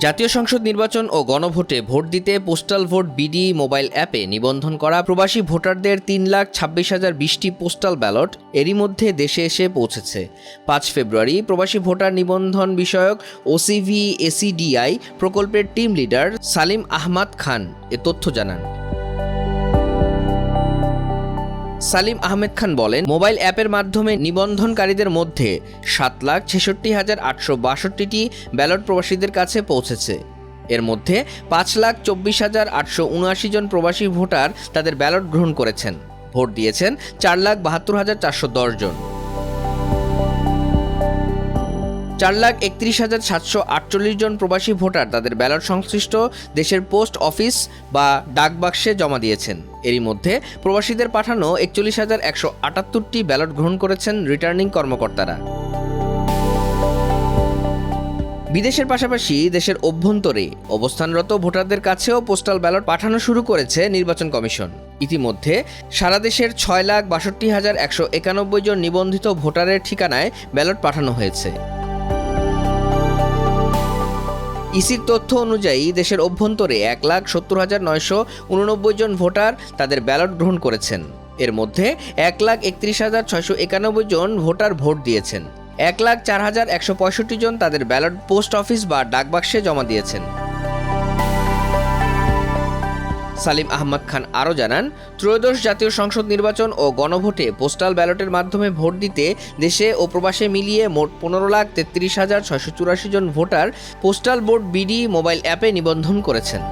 জাতীয় সংসদ নির্বাচন ও গণভোটে ভোট দিতে পোস্টাল ভোট বিডি মোবাইল অ্যাপে নিবন্ধন করা প্রবাসী ভোটারদের ৩,২৬,০২০টি পোস্টাল ব্যালট এরই মধ্যে দেশে এসে পৌঁছেছে। ৫ ফেব্রুয়ারি প্রবাসী ভোটার নিবন্ধন বিষয়ক ওসিভি এসিডিআই প্রকল্পের টিম লিডার সালিম আহমাদ খান এ তথ্য জানান। সালিম আহমেদ খান বলেন, মোবাইল অ্যাপের মাধ্যমে নিবন্ধনকারীদের মধ্যে ৭,৬৬,৮৬২টি ব্যালট প্রবাসীদের কাছে পৌঁছেছে। এর মধ্যে ৫,২৪,৮৭৯ জন প্রবাসী ভোটার তাদের ব্যালট গ্রহণ করেছেন। ভোট দিয়েছেন ৪,৭২,৪১০ জন। ৪,৩১,৭৪৮ জন প্রবাসী ভোটার তাদের ব্যালট সংশ্লিষ্ট দেশের পোস্ট অফিস বা ডাকবাক্সে জমা দিয়েছেন। এরই মধ্যে প্রবাসীদের পাঠানো ৪১,১৭৮টি ব্যালট গ্রহণ করেছেন রিটার্নিং কর্মকর্তারা। বিদেশের পাশাপাশি দেশের অভ্যন্তরে অবস্থানরত ভোটারদের কাছেও পোস্টাল ব্যালট পাঠানো শুরু করেছে নির্বাচন কমিশন। ইতিমধ্যে সারা দেশের ৬,৬২,১৯১ জন নিবন্ধিত ভোটারের ঠিকানায় ব্যালট পাঠানো হয়েছে। ইসির তথ্য অনুযায়ী দেশের অভ্যন্তরে ১,৭০,৯৮৯ জন ভোটার তাদের ব্যালট গ্রহণ করেছেন। এর মধ্যে ১,৩১,৬৯১ জন ভোটার ভোট দিয়েছেন। ১,০৪,১৬৫ জন তাদের ব্যালট পোস্ট অফিস বা ডাকবাক্সে জমা দিয়েছেন। সালিম আহমদ খান আরও জানান, ত্রয়োদশ জাতীয় সংসদ নির্বাচন ও গণভোটে পোস্টাল ব্যালটের মাধ্যমে ভোট দিতে দেশে ও প্রবাসে মিলিয়ে মোট ১৫,৩৩,৬৮৪ জন voter postal vote BD mobile অ্যাপে নিবন্ধন করেছেন।